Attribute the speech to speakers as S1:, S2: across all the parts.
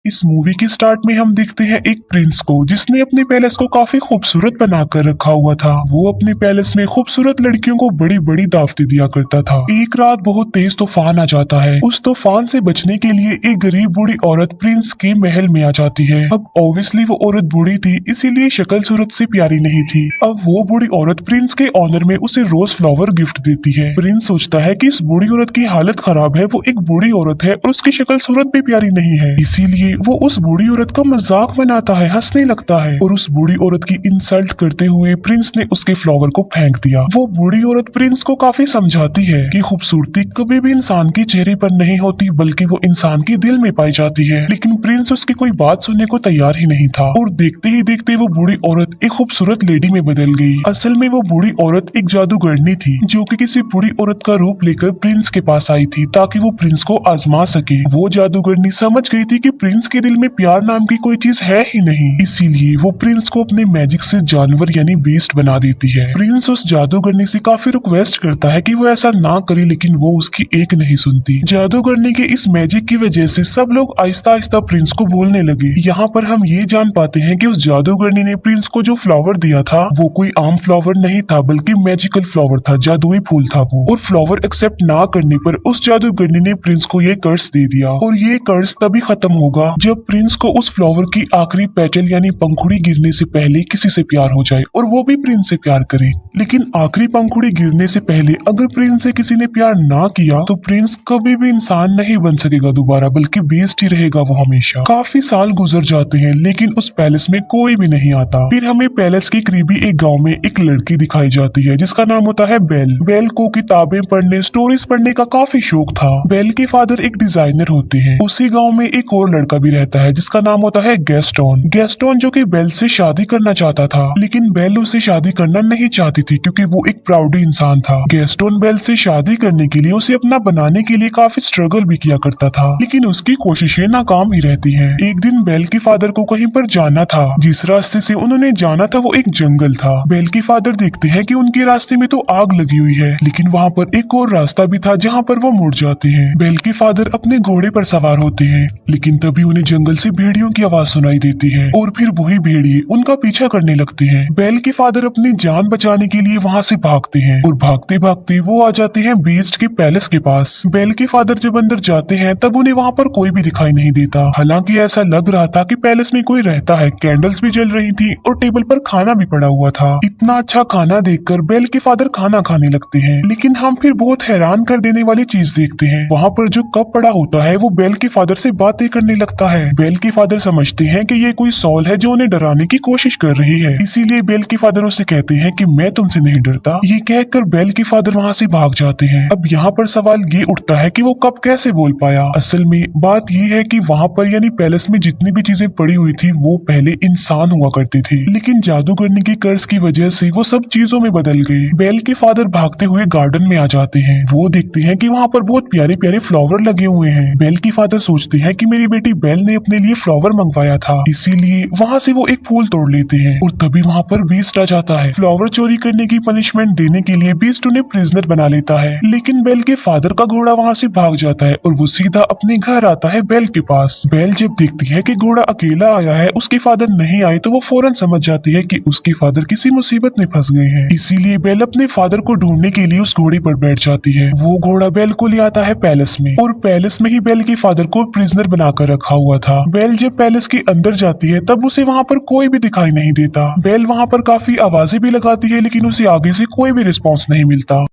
S1: इस मूवी के स्टार्ट में हम देखते हैं एक प्रिंस को जिसने अपने पैलेस को काफी खूबसूरत बनाकर रखा हुआ था। वो अपने पैलेस में खूबसूरत लड़कियों को बड़ी बड़ी दावतें दिया करता था। एक रात बहुत तेज तूफान आ जाता है। उस तूफान से बचने के लिए एक गरीब बूढ़ी औरत प्रिंस के महल में आ जाती है। अब ऑब्वियसली वो औरत बूढ़ी थी, इसीलिए शक्ल सूरत से प्यारी नहीं थी। अब वो बूढ़ी औरत प्रिंस के ऑनर में उसे रोज फ्लावर गिफ्ट देती है। प्रिंस सोचता है कि इस बूढ़ी औरत की हालत खराब है, वो एक बूढ़ी औरत है और उसकी शक्ल सूरत भी प्यारी नहीं है, इसीलिए वो उस बूढ़ी औरत का मजाक बनाता है, हंसने लगता है और उस बूढ़ी औरत की इंसल्ट करते हुए प्रिंस ने उसके फ्लावर को फेंक दिया। वो बूढ़ी औरत प्रिंस को काफी समझाती है कि खूबसूरती कभी भी इंसान के चेहरे पर नहीं होती बल्कि वो इंसान के दिल में पाई जाती है, लेकिन प्रिंस उसकी कोई बात सुनने को तैयार ही नहीं था और देखते ही देखते वो बूढ़ी औरत एक खूबसूरत लेडी में बदल गई। असल में वो बूढ़ी औरत एक जादूगरनी थी जो कि किसी बूढ़ी औरत का रूप लेकर प्रिंस के पास आई थी ताकि वो प्रिंस को आजमा सके। वो जादूगरनी समझ गई थी कि प्रिंस के दिल में प्यार नाम की कोई चीज है ही नहीं, इसीलिए वो प्रिंस को अपने मैजिक से जानवर यानी बीस्ट बना देती है। प्रिंस उस जादूगरनी से काफी रिक्वेस्ट करता है कि वो ऐसा ना करे, लेकिन वो उसकी एक नहीं सुनती। जादूगरनी के इस मैजिक की वजह से सब लोग आहिस्ता आहिस्ता प्रिंस को भूलने लगे। यहाँ पर हम ये जान पाते हैं कि उस जादूगरनी ने प्रिंस को जो फ्लावर दिया था वो कोई आम फ्लावर नहीं था बल्कि मैजिकल फ्लावर था, जादुई फूल था वो। और फ्लावर एक्सेप्ट ना करने पर उस जादूगरनी ने प्रिंस को ये कर्ज दे दिया और ये कर्ज तभी खत्म होगा जब प्रिंस को उस फ्लावर की आखिरी पेटल यानी पंखुड़ी गिरने से पहले किसी से प्यार हो जाए और वो भी प्रिंस से प्यार करे। लेकिन आखिरी पंखुड़ी गिरने से पहले अगर प्रिंस से किसी ने प्यार ना किया तो प्रिंस कभी भी इंसान नहीं बन सकेगा दोबारा, बल्कि बेस्ट ही रहेगा वो हमेशा। काफी साल गुजर जाते हैं लेकिन उस पैलेस में कोई भी नहीं आता। फिर हमें पैलेस के करीबी एक गाँव में एक लड़की दिखाई जाती है जिसका नाम होता है बेल। बेल को किताबें पढ़ने, स्टोरीज पढ़ने का काफी शौक था। बेल के फादर एक डिजाइनर होते हैं। उसी गाँव में एक और लड़का भी रहता है जिसका नाम होता है गैस्टोन। गैस्टोन जो कि बेल से शादी करना चाहता था, लेकिन बेल उससे शादी करना नहीं चाहती थी क्योंकि वो एक प्राउडी इंसान था। गैस्टोन बेल से शादी करने के लिए उसे अपना बनाने के लिए काफी स्ट्रगल भी किया करता था, लेकिन उसकी कोशिशें नाकाम ही रहती हैं। एक दिन बेल के फादर को कहीं पर जाना था। जिस रास्ते से उन्होंने जाना था वो एक जंगल था। बेल के फादर देखते हैं कि उनके रास्ते में तो आग लगी हुई है, लेकिन वहाँ पर एक और रास्ता भी था जहाँ पर वो मुड़ जाते हैं। बेल के फादर अपने घोड़े पर सवार होते हैं, लेकिन तभी उन्हें जंगल से भेड़ियों की आवाज सुनाई देती है और फिर वही भेड़िए उनका पीछा करने लगते हैं। बेल के फादर अपनी जान बचाने के लिए वहाँ से भागते हैं और भागते भागते वो आ जाते हैं बीस्ट के पैलेस के पास। बेल के फादर जब अंदर जाते हैं तब उन्हें वहाँ पर कोई भी दिखाई नहीं देता। हालांकि ऐसा लग रहा था कि पैलेस में कोई रहता है। कैंडल्स भी जल रही थी और टेबल पर खाना भी पड़ा हुआ था। इतना अच्छा खाना देखकर बेल के फादर खाना खाने लगते हैं, लेकिन हम फिर बहुत हैरान कर देने वाली चीज देखते हैं। वहाँ पर जो कप पड़ा होता है वो बेल के फादर से बातें करने लगता है। बेल के फादर समझते हैं कि ये कोई सॉल है जो उन्हें डराने की कोशिश कर रही है, इसीलिए बेल के फादर उसे कहते हैं कि मैं तुमसे नहीं डरता। ये कहकर बेल के फादर वहाँ से भाग जाते हैं। अब यहाँ पर सवाल ये उठता है कि वो कप कैसे बोल पाया। असल में बात ये है कि वहाँ पर यानी पैलेस में जितनी भी चीजें पड़ी हुई थी वो पहले इंसान हुआ करते थे, लेकिन जादूगरनी की कर्ज की वजह से वो सब चीजों में बदल गए। बेल के फादर भागते हुए गार्डन में आ जाते हैं। वो देखते हैं कि वहाँ पर बहुत प्यारे प्यारे फ्लावर लगे हुए हैं। बेल के फादर सोचते हैं कि मेरी बेटी बेल ने अपने लिए फ्लावर मंगवाया था, इसीलिए वहाँ से वो एक फूल तोड़ लेते हैं और तभी वहाँ पर बीस्ट आ जाता है। फ्लावर चोरी करने की पनिशमेंट देने के लिए बीस्ट उन्हें प्रिजनर बना लेता है, लेकिन बेल के फादर का घोड़ा वहाँ से भाग जाता है और वो सीधा अपने घर आता है बेल के पास। बेल जब देखती है कि घोड़ा अकेला आया है, उसके फादर नहीं आए, तो वो फौरन समझ जाती है कि उसके फादर किसी मुसीबत में फंस गए हैं। इसीलिए बेल अपने फादर को ढूंढने के लिए उस घोड़े पर बैठ जाती है। वो घोड़ा बेल को ले आता है पैलेस में और पैलेस में ही बेल के फादर को प्रिजनर बनाकर रखा हुआ था। बेल जब पैलेस के अंदर जाती है तब उसे वहाँ पर कोई भी दिखाई नहीं देता। बेल वहाँ पर काफी आवाजें भी लगाती है, लेकिन उसे आगे से कोई भी रिस्पॉन्स नहीं मिलता।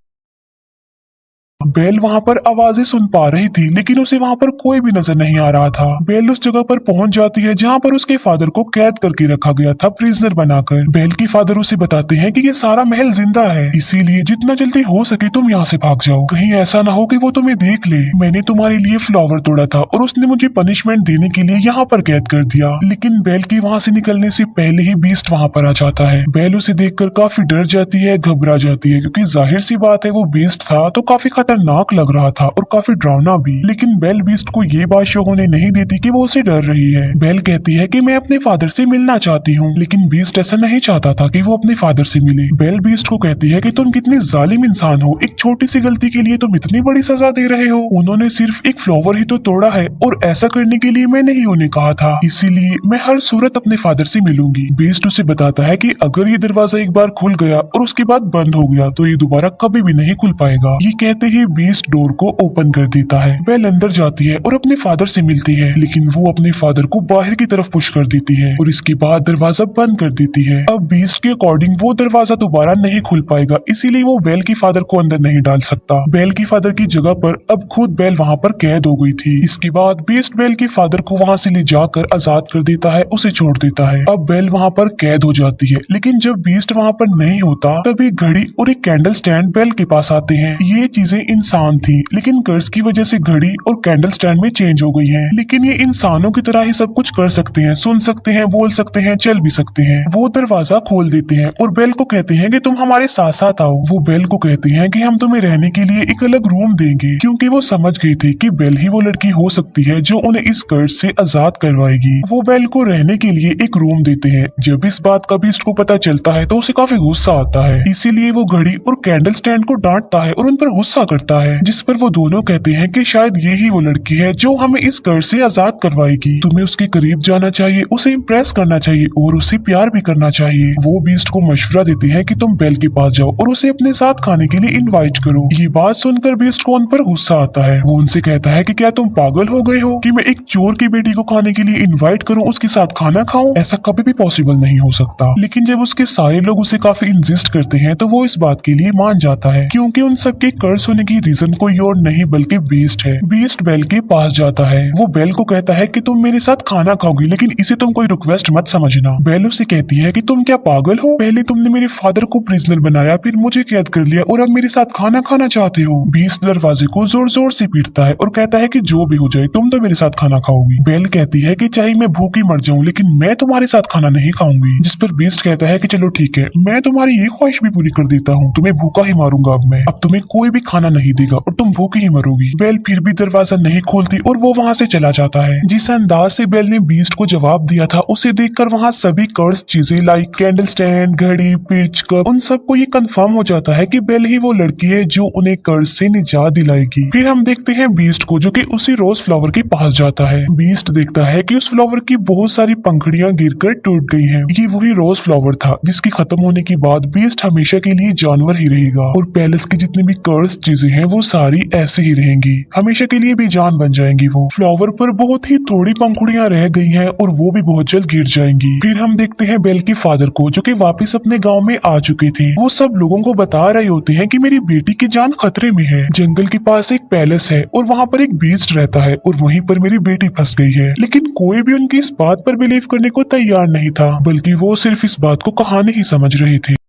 S1: बेल वहाँ पर आवाजें सुन पा रही थी, लेकिन उसे वहाँ पर कोई भी नजर नहीं आ रहा था। बेल उस जगह पर पहुंच जाती है जहाँ पर उसके फादर को कैद करके रखा गया था, प्रिजनर बनाकर। बेल के फादर उसे बताते हैं कि ये सारा महल जिंदा है, इसीलिए जितना जल्दी हो सके तुम यहाँ से भाग जाओ। कहीं ऐसा ना हो कि वो तुम्हें देख ले। मैंने तुम्हारे लिए फ्लावर तोड़ा था और उसने मुझे पनिशमेंट देने के लिए यहाँ पर कैद कर दिया। लेकिन बेल की वहाँ से निकलने से पहले ही बीस्ट वहाँ पर आ जाता है। बेल उसे देखकर काफी डर जाती है, घबरा जाती है, क्योंकि जाहिर सी बात है वो बीस्ट था तो काफी खतरनाक खतरनाक लग रहा था और काफी डरावना भी। लेकिन बेल बीस्ट को ये बात शो होने नहीं देती कि वो उसे डर रही है। बेल कहती है कि मैं अपने फादर से मिलना चाहती हूँ, लेकिन बीस्ट ऐसा नहीं चाहता था कि वो अपने फादर से मिले। बेल बीस्ट को कहती है कि तुम कितने जालिम इंसान हो, एक छोटी सी गलती के लिए तुम इतनी बड़ी सजा दे रहे हो। उन्होंने सिर्फ एक फ्लावर ही तो तोड़ा है और ऐसा करने के लिए मैं नहीं उन्हें कहा था, इसीलिए मैं हर सूरत अपने फादर से मिलूंगी। बीस्ट उसे बताता है कि अगर ये दरवाजा एक बार खुल गया और उसके बाद बंद हो गया तो ये दोबारा कभी भी नहीं खुल पाएगा। ये कहते ही बीस्ट डोर को ओपन कर देता है। बेल अंदर जाती है और अपने फादर से मिलती है, लेकिन वो अपने फादर को बाहर की तरफ पुश कर देती है और इसके बाद दरवाजा बंद कर देती है। अब बीस्ट के अकॉर्डिंग वो दरवाजा दोबारा नहीं खुल पाएगा, इसीलिए वो बेल की फादर को अंदर नहीं डाल सकता। बेल की फादर की जगह पर अब खुद बेल वहाँ पर कैद हो गई थी। इसके बाद बीस्ट बेल की फादर को वहाँ से ले जाकर आजाद कर देता है, उसे छोड़ देता है। अब बेल वहाँ पर कैद हो जाती है, लेकिन जब बीस्ट वहाँ पर नहीं होता तभी घड़ी और एक कैंडल स्टैंड बेल के पास आते हैं। ये चीजें इंसान थी, लेकिन कर्ज की वजह से घड़ी और कैंडल स्टैंड में चेंज हो गई हैं। लेकिन ये इंसानों की तरह ही सब कुछ कर सकते हैं, सुन सकते हैं, बोल सकते हैं, चल भी सकते हैं। वो दरवाजा खोल देते हैं और बेल को कहते हैं कि तुम हमारे साथ साथ आओ। वो बेल को कहते हैं कि हम तुम्हें रहने के लिए एक अलग रूम देंगे, क्योंकि वो समझ गए थे कि बेल ही वो लड़की हो सकती है जो उन्हें इस कर्ज से आजाद करवाएगी। वो बेल को रहने के लिए एक रूम देते हैं। जब इस बात का बीस्ट को पता चलता है तो उसे काफी गुस्सा आता है, इसीलिए वो घड़ी और कैंडल स्टैंड को डांटता है और उन पर गुस्सा करता है, जिस पर वो दोनों कहते हैं कि शायद यही वो लड़की है जो हमें इस कर्ज से आजाद करवाएगी। तुम्हें उसके करीब जाना चाहिए, उसे इम्प्रेस करना चाहिए और उसे प्यार भी करना चाहिए। वो बीस्ट को मशवरा देते हैं कि तुम बेल के पास जाओ और उसे अपने साथ खाने के लिए इनवाइट करो। ये बात सुनकर बीस्ट को उन पर गुस्सा आता है। वो उनसे कहता है कि क्या तुम पागल हो गए हो कि मैं एक चोर की बेटी को खाने के लिए इनवाइट करूं, उसके साथ खाना खाऊं? ऐसा कभी भी पॉसिबल नहीं हो सकता। लेकिन जब उसके सारे लोग उसे काफी इंसिस्ट करते हैं तो वो इस बात के लिए मान जाता है, क्योंकि उन सबके कर्ज होने की रीजन कोई और नहीं बल्कि बीस्ट है। बीस्ट बेल के पास जाता है। वो बेल को कहता है कि तुम मेरे साथ खाना खाओगी, लेकिन इसे तुम कोई रिक्वेस्ट मत समझना। बेल उसे कहती है कि तुम क्या पागल हो? पहले तुमने मेरे फादर को प्रिजनर बनाया, फिर मुझे कैद कर लिया और अब मेरे साथ खाना खाना चाहते हो? बीस्ट दरवाजे को जोर जोर से पीटता है और कहता है कि जो भी हो जाए तुम तो मेरे साथ खाना खाओगी। बेल कहती है कि चाहे मैं भूखी मर जाऊं, लेकिन मैं तुम्हारे साथ खाना नहीं खाऊंगी। जिस पर बीस्ट कहता है कि चलो ठीक है, मैं तुम्हारी ये ख्वाहिश भी पूरी कर देता हूँ, तुम्हें भूखा ही मारूंगा। अब तुम्हें कोई भी खाना नहीं देगा और तुम भूखी ही मरोगी। बेल फिर भी दरवाजा नहीं खोलती और वो वहाँ से चला जाता है। जिस अंदाज से बेल ने बीस्ट को जवाब दिया था, उसे देखकर वहाँ सभी कर्ज चीजें लाइक कैंडल स्टैंड, घड़ी, पिच, कप, उन सबको ये कंफर्म हो जाता है कि बेल ही वो लड़की है जो उन्हें कर्ज से निजात दिलाएगी। फिर हम देखते हैं बीस्ट को जो कि उसी रोज फ्लावर के पास जाता है। बीस्ट देखता है कि उस फ्लावर की बहुत सारी पंखुड़ियां गिरकर टूट गई हैं। ये वही रोज फ्लावर था जिसकी खत्म होने के बाद बीस्ट हमेशा के लिए जानवर ही रहेगा और पैलेस की जितनी भी कर्ज चीजें हैं वो सारी ऐसे ही रहेंगी, हमेशा के लिए बेजान बन जाएंगी। वो फ्लावर पर बहुत ही थोड़ी पंखुड़ियां रह गई हैं और वो भी बहुत जल्द गिर जाएंगी। फिर हम देखते हैं बेल के फादर को जो कि वापस अपने गांव में आ चुके थे। वो सब लोगों को बता रहे होते हैं कि मेरी बेटी की जान खतरे में है। जंगल के पास एक पैलेस है और वहाँ पर एक बीस्ट रहता है और वहीं पर मेरी बेटी फंस गई है। लेकिन कोई भी उनकी इस बात पर बिलीव करने को तैयार नहीं था, बल्कि वो सिर्फ इस बात को कहानी ही समझ रहे थे।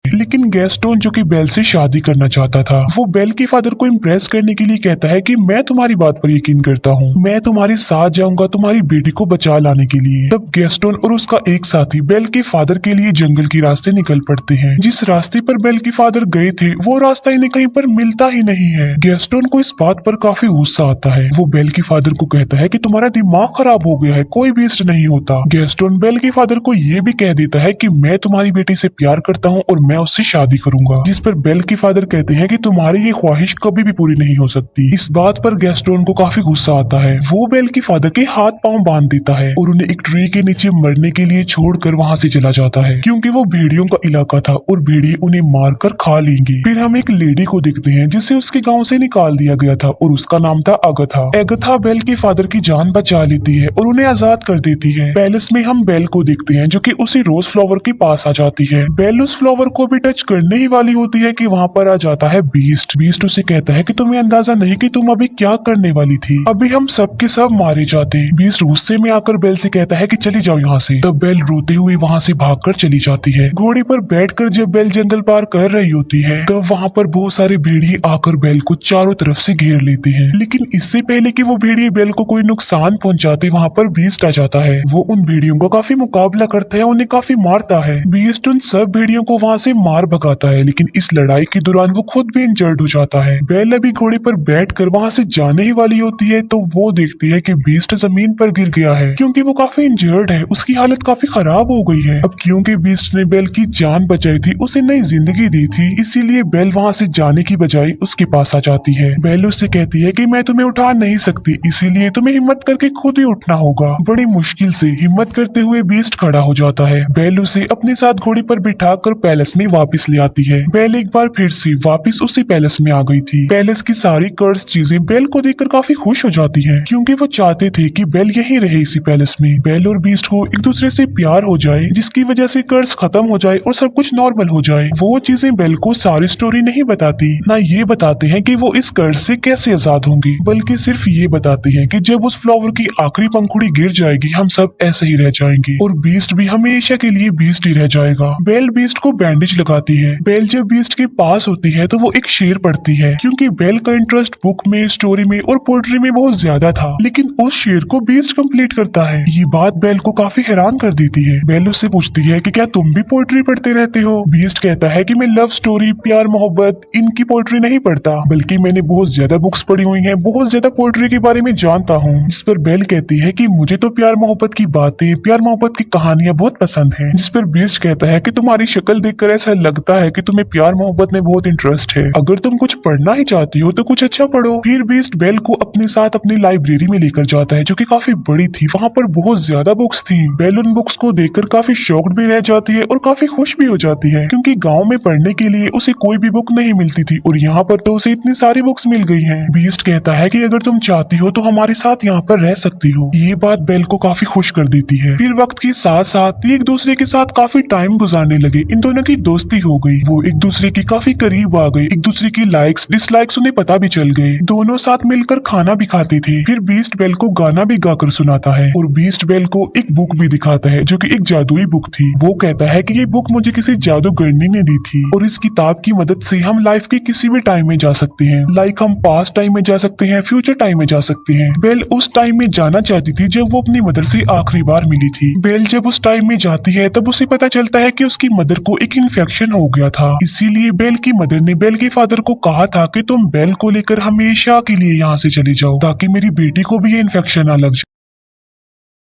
S1: लेकिन गैस्टोन जो कि बेल से शादी करना चाहता था, वो बेल के फादर को इम्प्रेस करने के लिए कहता है कि मैं तुम्हारी बात पर यकीन करता हूँ, मैं तुम्हारे साथ जाऊंगा तुम्हारी बेटी को बचा लाने के लिए। तब गैस्टोन और उसका एक साथी बेल के फादर के लिए जंगल के रास्ते निकल पड़ते हैं। जिस रास्ते पर बेल के फादर गए थे वो रास्ता इन्हें कहीं पर मिलता ही नहीं है। गैस्टोन को इस बात पर काफी गुस्सा आता है। वो बेल के फादर को कहता है कि तुम्हारा दिमाग खराब हो गया है, कोई बीस्ट नहीं होता। गैस्टोन बेल के फादर को ये भी कह देता है कि मैं तुम्हारी बेटी से प्यार करता हूँ और मैं उससे शादी करूंगा। जिस पर बेल के फादर कहते हैं कि तुम्हारी ये ख्वाहिश कभी भी पूरी नहीं हो सकती। इस बात पर गैस्टोन को काफी गुस्सा आता है। वो बेल के फादर के हाथ पांव बांध देता है और उन्हें एक ट्री के नीचे मरने के लिए छोड़कर वहां से चला जाता है, क्योंकि वो भेड़ियों का इलाका था और भेड़िए उन्हें मारकर खा लेंगे। फिर हम एक लेडी को देखते हैं जिसे उसके गाँव से निकाल दिया गया था और उसका नाम था अगथा। अगथा बेल के फादर की जान बचा लेती है और उन्हें आजाद कर देती है। पैलेस में हम बेल को देखते हैं जो कि उसी रोज फ्लावर के पास आ जाती है। बेल उस फ्लावर को भी टच करने ही वाली होती है कि वहाँ पर आ जाता है बीस्ट। बीस्ट उसे कहता है कि तुम्हें अंदाजा नहीं कि तुम अभी क्या करने वाली थी, अभी हम सब के सब मारे जाते। बीस्ट गुस्से में आकर बेल से कहता है कि चली जाओ यहाँ से। तब बेल रोते हुए वहाँ से भागकर चली जाती है। घोड़े पर बैठकर जब बेल जंगल पार कर रही होती है तब वहाँ पर बहुत सारे भेड़िए आकर बेल को चारों तरफ से घेर लेते हैं। लेकिन इससे पहले कि वो भेड़िए बेल को कोई नुकसान पहुंचाते वहाँ पर बीस्ट आ जाता है। वो उन भेड़ियों का काफी मुकाबला करता है, उन्हें काफी मारता है। बीस्ट उन सब भेड़ियों को वहाँ से मार भगाता है, लेकिन इस लड़ाई के दौरान वो खुद भी इंजर्ड हो जाता है। बेल अभी घोड़े पर बैठकर वहां से जाने ही वाली होती है तो वो देखती है कि बीस्ट जमीन पर गिर गया है क्योंकि वो काफी इंजर्ड है, उसकी हालत काफी खराब हो गई है। अब क्योंकि बीस्ट ने बेल की जान बचाई थी, उसे नई जिंदगी दी थी, इसीलिए बेल वहां से जाने की बजाय उसके पास आ जाती है। बेल उससे कहती है कि मैं तुम्हें उठा नहीं सकती, इसीलिए तुम्हें हिम्मत करके खुद ही उठना होगा। बड़ी मुश्किल से हिम्मत करते हुए बीस्ट खड़ा हो जाता है। बेल उसे अपने साथ घोड़े पर बिठाकर पैलेस में वापस ले आती है। बेल एक बार फिर से वापस उसी पैलेस में आ गई थी। पैलेस की सारी कर्स चीजें बेल को देखकर काफी खुश हो जाती हैं, क्योंकि वो चाहते थे कि बेल यहीं रहे इसी पैलेस में। बेल और बीस्ट को एक दूसरे से प्यार हो जाए, जिसकी वजह से कर्स खत्म हो जाए और सब कुछ नॉर्मल हो जाए। वो चीजें बेल को सारी स्टोरी नहीं बताती, ना ये बताते हैं कि वो इस कर्स से कैसे आजाद होंगी, बल्कि सिर्फ ये बताते हैं कि जब उस फ्लावर की आखिरी पंखुड़ी गिर जाएगी हम सब ऐसे ही रह जाएंगे और बीस्ट भी हमेशा के लिए बीस्ट ही रह जाएगा। बेल बीस्ट को बैंडेज लगाती है। बेल जब बीस्ट के पास होती है तो वो एक शेर पढ़ती है, क्योंकि बेल का इंटरेस्ट बुक में, स्टोरी में और पोएट्री में बहुत ज्यादा था, लेकिन उस शेर को बीस्ट कंप्लीट करता है। ये बात बेल को काफी हैरान कर देती है। बेल उससे पूछती है कि क्या तुम भी पोएट्री पढ़ते रहते हो? बीस्ट कहता है कि मैं लव स्टोरी, प्यार मोहब्बत, इनकी पोएट्री नहीं पढ़ता, बल्कि मैंने बहुत ज्यादा बुक्स पढ़ी हुई हैं, बहुत ज्यादा पोएट्री के बारे में जानता हूँ। इस पर बेल कहती है कि मुझे तो प्यार मोहब्बत की बातें, प्यार मोहब्बत की कहानियां बहुत पसंद हैं। जिस पर बीस्ट कहता है कि तुम्हारी शक्ल देखकर ऐसा लगता है कि तुम्हें प्यार मोहब्बत में बहुत इंटरेस्ट है, अगर तुम कुछ पढ़ना ही चाहती हो तो कुछ अच्छा पढ़ो। फिर बीस्ट बेल को अपने साथ अपनी लाइब्रेरी में लेकर जाता है, जो कि काफी बड़ी थी। वहाँ पर बहुत ज्यादा बुक्स थी। बेल उन बुक्स को देखकर काफी शॉक्ड भी रह जाती है और काफी खुश भी हो जाती है, क्योंकि गाँव में पढ़ने के लिए उसे कोई भी बुक नहीं मिलती थी और यहाँ पर तो उसे इतनी सारी बुक्स मिल गई है। बीस्ट कहता है कि अगर तुम चाहती हो तो हमारे साथ यहाँ पर रह सकती हो। ये बात बेल को काफी खुश कर देती है। फिर वक्त के साथ साथ एक दूसरे के साथ काफी टाइम गुजारने लगे। इन दोनों की दोस्ती हो गई, वो एक दूसरे के काफी करीब आ गए, एक दूसरे की लाइक्स डिसलाइक्स उन्हें पता भी चल गए। दोनों साथ मिलकर खाना भी खाते थे। फिर बीस्ट बेल को गाना भी गाकर सुनाता है और बीस्ट बेल को एक बुक भी दिखाता है, जो कि एक जादुई बुक थी। वो कहता है कि ये बुक मुझे किसी जादूगरनी ने दी थी और इस किताब की मदद से हम लाइफ के किसी भी टाइम में जा सकते हैं। लाइक हम पास्ट टाइम में जा सकते हैं, फ्यूचर टाइम में जा सकते हैं। बेल उस टाइम में जाना चाहती थी जब वो अपनी मदर से आखिरी बार मिली थी। बेल जब उस टाइम में जाती है तब उसे पता चलता है कि उसकी मदर को एक इन्फेक्शन हो गया था। इसीलिए बेल की मदर ने बेल के फादर को कहा था कि तुम बेल को लेकर हमेशा के लिए यहाँ से चले जाओ, ताकि मेरी बेटी को भी ये इन्फेक्शन ना लग जाए।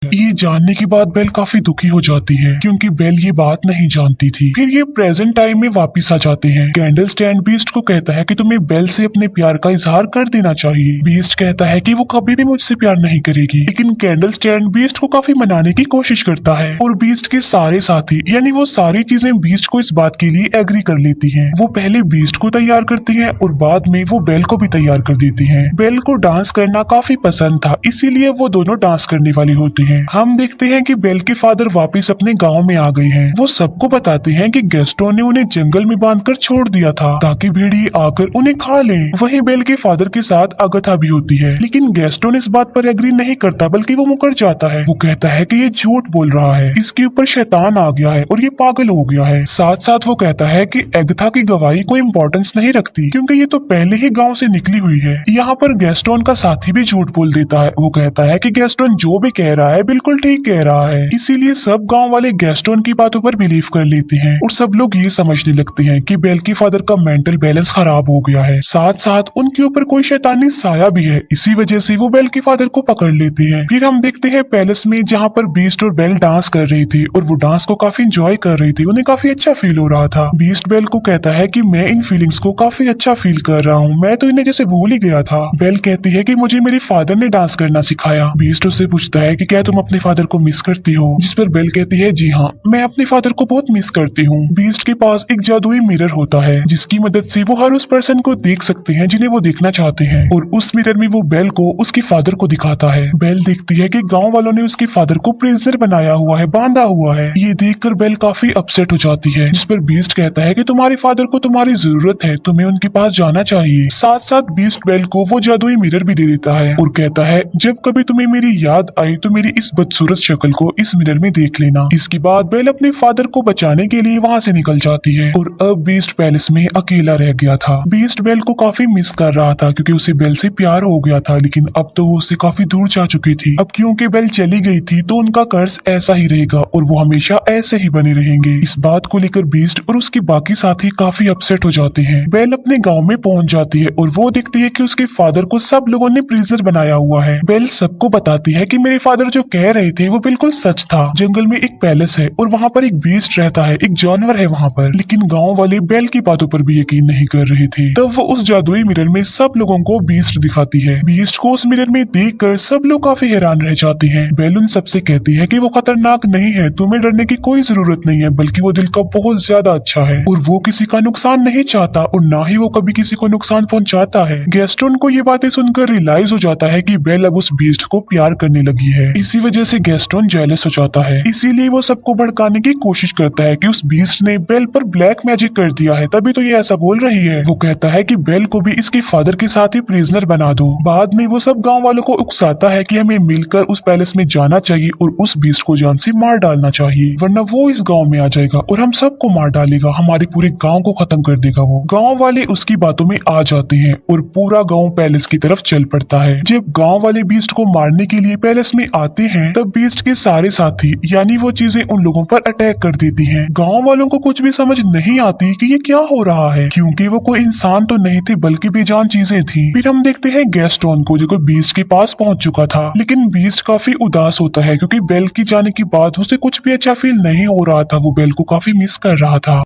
S1: ये जानने के बाद बेल काफी दुखी हो जाती है, क्योंकि बेल ये बात नहीं जानती थी। फिर ये प्रेजेंट टाइम में वापस आ जाते हैं। कैंडल स्टैंड बीस्ट को कहता है कि तुम्हें बेल से अपने प्यार का इजहार कर देना चाहिए। बीस्ट कहता है कि वो कभी भी मुझसे प्यार नहीं करेगी, लेकिन कैंडल स्टैंड बीस्ट को काफी मनाने की कोशिश करता है और बीस्ट के सारे साथी यानी वो सारी चीजें बीस्ट को इस बात के लिए एग्री कर लेती है। वो पहले बीस्ट को तैयार करती है और बाद में वो बेल को भी तैयार कर देती है। बेल को डांस करना काफी पसंद था, इसीलिए वो दोनों डांस करने वाली होती है। हम देखते हैं कि बेल के फादर वापस अपने गांव में आ गए हैं। वो सबको बताते हैं कि गैस्टोन ने उन्हें जंगल में बांधकर छोड़ दिया था ताकि भेड़िए आकर उन्हें खा लें। वहीं बेल के फादर के साथ अगथा भी होती है, लेकिन गैस्टोन इस बात पर एग्री नहीं करता, बल्कि वो मुकर जाता है। वो कहता है कि ये झूठ बोल रहा है, इसके ऊपर शैतान आ गया है और ये पागल हो गया है। साथ साथ वो कहता है कि अगथा की गवाही कोई इम्पोर्टेंस नहीं रखती, क्योंकि ये तो पहले ही गाँव से निकली हुई है। यहाँ पर गैस्टोन का साथी भी झूठ बोल देता है। वो कहता है कि गैस्टोन जो भी कह रहा है बिल्कुल ठीक कह रहा है, इसीलिए सब गांव वाले गैस्टोन की बातों पर बिलीव कर लेते हैं और सब लोग ये समझने लगते हैं कि बेल के फादर का मेंटल बैलेंस खराब हो गया है। साथ साथ उनके ऊपर कोई शैतानी साया भी है, इसी वजह से वो बेल के फादर को पकड़ लेते हैं। फिर हम देखते हैं पैलेस में, जहाँ पर बीस्ट और बेल डांस कर रही थी और वो डांस को काफी इंजॉय कर रही थी। उन्हें काफी अच्छा फील हो रहा था। बीस्ट बेल को कहता है कि मैं इन फीलिंग्स को काफी अच्छा फील कर रहा हूँ, मैं तो इन्हें जैसे भूल ही गया था। बेल कहती है कि मुझे मेरे फादर ने डांस करना सिखाया। बीस्ट उससे पूछता है कि क्या तुम अपने फादर को मिस करती हो? जिस पर बेल कहती है जी हाँ, मैं अपने फादर को बहुत मिस करती हूँ। बीस्ट के पास एक जादुई मिरर होता है, जिसकी मदद से वो हर उस पर्सन को देख सकते हैं जिन्हें वो देखना चाहते हैं, और उस मिरर में वो बेल को उसके फादर को दिखाता है। बेल देखती है कि गांव वालों ने उसके फादर को प्रिजनर बनाया हुआ है, बांधा हुआ है। ये देखकर बेल काफी अपसेट हो जाती है, जिस पर बीस्ट कहता है कि तुम्हारे फादर को तुम्हारी जरूरत है, तुम्हें उनके पास जाना चाहिए। साथ साथ बीस्ट बेल को वो जादुई मिरर भी दे देता है और कहता है जब कभी तुम्हें मेरी याद आई तो मेरी इस बदसूरत शक्ल को इस मिरर में देख लेना। इसके बाद बेल अपने फादर को बचाने के लिए वहाँ से निकल जाती है और अब बीस्ट पैलेस में अकेला रह गया था। बीस्ट बेल को काफी मिस कर रहा था क्योंकि उसे बेल से प्यार हो गया था, लेकिन अब तो वो उससे काफी दूर जा चुकी थी। अब क्योंकि बेल चली गई थी तो उनका कर्ज ऐसा ही रहेगा और वो हमेशा ऐसे ही बने रहेंगे। इस बात को लेकर बीस्ट और उसके बाकी साथी काफी अपसेट हो जाते हैं। बेल अपने गांव में पहुंच जाती है और वो देखती है कि उसके फादर को सब लोगों ने प्रिजनर बनाया हुआ है। बेल सबको बताती है कि मेरे फादर जो कह रहे थे वो बिल्कुल सच था। जंगल में एक पैलेस है और वहाँ पर एक बीस्ट रहता है, एक जानवर है वहाँ पर। लेकिन गाँव वाले बेल की बातों पर भी यकीन नहीं कर रहे थे। तब वो उस जादुई मिरर में सब लोगों को बीस्ट दिखाती है। बीस्ट को उस मिरर में देखकर सब लोग काफी हैरान रह जाते हैं। बेल उन सबसे कहती है कि वो खतरनाक नहीं है, तुम्हें डरने की कोई जरूरत नहीं है, बल्कि वो दिल का बहुत ज्यादा अच्छा है और वो किसी का नुकसान नहीं चाहता और ना ही वो कभी किसी को नुकसान पहुंचाता है। गैस्टोन को ये बातें सुनकर रियलाइज हो जाता है कि बेल अब उस बीस्ट को प्यार करने लगी है। इसी वजह से गैस्टोन जेलस हो जाता है, इसीलिए वो सबको भड़काने की कोशिश करता है कि उस बीस्ट ने बेल पर ब्लैक मैजिक कर दिया है, तभी तो ये ऐसा बोल रही है। वो कहता है कि बेल को भी इसके फादर के साथ ही प्रिजनर बना दो। बाद में वो सब गांव वालों को उकसाता है कि हमें मिलकर उस पैलेस में जाना चाहिए और उस बीस्ट को जान से मार डालना चाहिए, वरना वो इस गांव में आ जाएगा और हम सबको मार डालेगा, हमारे पूरे गांव को खत्म कर देगा। वो गांव वाले उसकी बातों में आ जाते हैं और पूरा गांव पैलेस की तरफ चल पड़ता है। जब गांव वाले बीस्ट को मारने के लिए पैलेस में आते हैं तब बीस्ट के सारे साथी यानी वो चीजें उन लोगों पर अटैक कर देती हैं। गांव वालों को कुछ भी समझ नहीं आती कि ये क्या हो रहा है, क्योंकि वो कोई इंसान तो नहीं थे बल्कि बेजान चीजें थी। फिर हम देखते हैं गैस्टोन को जो बीस्ट के पास पहुंच चुका था, लेकिन बीस्ट काफी उदास होता है क्योंकि बेल की जाने के बाद उसे कुछ भी अच्छा फील नहीं हो रहा था। वो बेल को काफी मिस कर रहा था।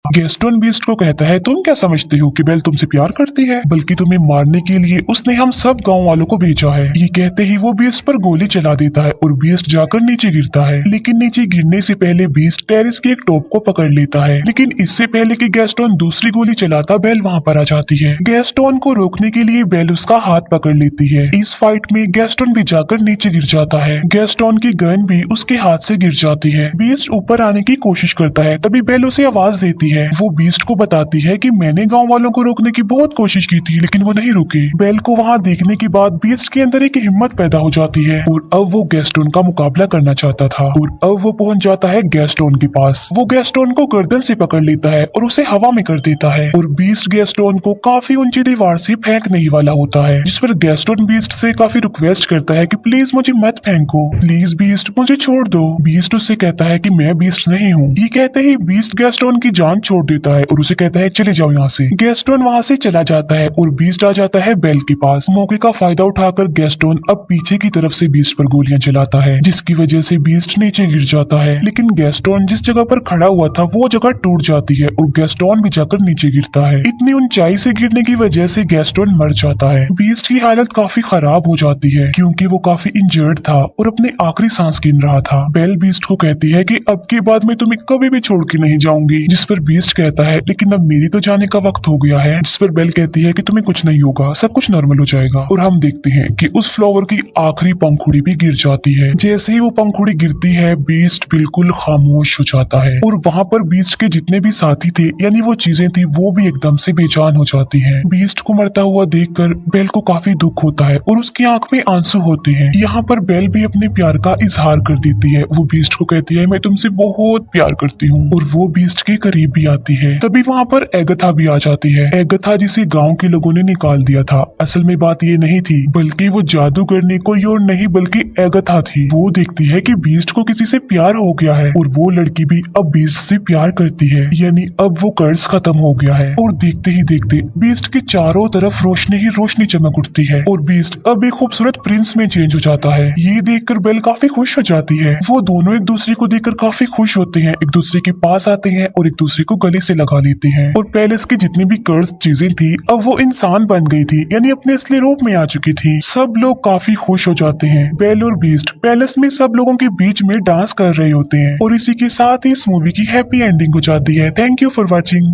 S1: गैस्टोन बीस्ट को कहता है तुम क्या समझते हो कि बेल तुमसे प्यार करती है, बल्कि तुम्हें मारने के लिए उसने हम सब गांव वालों को भेजा है। ये कहते ही वो बीस्ट पर गोली चला देता है और बीस्ट जाकर नीचे गिरता है, लेकिन नीचे गिरने से पहले बीस्ट टेरिस की एक टॉप को पकड़ लेता है। लेकिन इससे पहले कि गैस्टोन दूसरी गोली चलाता बेल वहाँ पर आ जाती है। गैस्टोन को रोकने के लिए बेल उसका हाथ पकड़ लेती है। इस फाइट में गैस्टोन भी जाकर नीचे गिर जाता है। गैस्टोन की गन भी उसके हाथ से गिर जाती है। बीस्ट ऊपर आने की कोशिश करता है, तभी बेल उसे आवाज देती है। वो बीस्ट को बताती है कि मैंने गांव वालों को रोकने की बहुत कोशिश की थी, लेकिन वो नहीं रुके। बेल को वहां देखने के बाद बीस्ट के अंदर एक हिम्मत पैदा हो जाती है और अब वो गैस्टोन का मुकाबला करना चाहता था और अब वो पहुंच जाता है गैस्टोन के पास। वो गैस्टोन को गर्दन से पकड़ लेता है और उसे हवा में कर देता है और बीस्ट गैस्टोन को काफी ऊंची दीवार से फेंकने ही वाला होता है, जिस पर गैस्टोन बीस्ट से काफी रिक्वेस्ट करता है कि प्लीज मुझे मत फेंको, प्लीज बीस्ट मुझे छोड़ दो। बीस्ट उससे कहता है कि मैं बीस्ट नहीं हूँ। ये कहते ही बीस्ट गैस्टोन की जान छोड़ देता है और उसे कहता है चले जाओ यहाँ से। गैस्टोन वहाँ से चला जाता है और बीस्ट आ जाता है बेल के पास। मौके का फायदा उठाकर गैस्टोन अब पीछे की तरफ से बीस्ट पर गोलियां चलाता है, जिसकी वजह से बीस्ट नीचे गिर जाता है। लेकिन गैस्टोन जिस जगह पर खड़ा हुआ था वो जगह टूट जाती है और गैस्टोन भी जाकर नीचे गिरता है। इतनी ऊंचाई से गिरने की वजह से गैस्टोन मर जाता है। बीस्ट की हालत काफी खराब हो जाती है क्योंकि वो काफी इंजर्ड था और अपने आखिरी सांस गिन रहा था। बेल बीस्ट को कहती है कि अब के बाद मैं तुम्हें कभी भी छोड़ के नहीं जाऊंगी, जिस पर बीस्ट कहता है लेकिन अब मेरी तो जाने का वक्त हो गया है, जिस पर बेल कहती है कि तुम्हें कुछ नहीं होगा, सब कुछ नॉर्मल हो जाएगा। और हम देखते हैं कि उस फ्लावर की आखिरी पंखुड़ी भी गिर जाती है। जैसे ही वो पंखुड़ी गिरती है बीस्ट बिल्कुल खामोश हो जाता है और वहाँ पर बीस्ट के जितने भी साथी थे यानी वो चीजें थी वो भी एकदम से बेजान हो जाती हैं। बीस्ट को मरता हुआ देखकर बेल को काफी दुख होता है और उसकी आंख में आंसू होते हैं। यहाँ पर बेल भी अपने प्यार का इजहार कर देती है। वो बीस्ट को कहती है मैं तुमसे बहुत प्यार करती हूँ और वो बीस्ट के करीब भी आती है। तभी वहाँ पर एगथा भी आ जाती है। एगथा जिसे गांव के लोगों ने निकाल दिया था। असल में बात ये नहीं थी बल्कि वो जादूगर ने कोई और नहीं बल्कि एगथा थी। वो देखती है कि बीस्ट को किसी से प्यार हो गया है और वो लड़की भी अब बीस्ट से प्यार करती है, यानी अब वो कर्ज खत्म हो गया है। और देखते ही देखते बीस्ट के चारों तरफ रोशनी ही रोशनी चमक उठती है और बीस्ट अब एक खूबसूरत प्रिंस में चेंज हो जाता है। ये देखकर बेल काफी खुश हो जाती है। वो दोनों एक दूसरे को देखकर काफी खुश होते हैं, एक दूसरे के पास आते हैं और एक दूसरे को गले से लगा लेते हैं। और पैलेस की जितनी भी कर्ज चीजें थी अब वो इंसान बन गई थी, यानी अपने असली रूप में आ चुकी थी। सब लोग काफी खुश हो जाते हैं। बेल और बीस्ट पैलेस में सब लोगों के बीच में डांस कर रहे होते हैं और इसी के साथ ही इस मूवी की हैप्पी एंडिंग हो जाती है। Thank you for watching.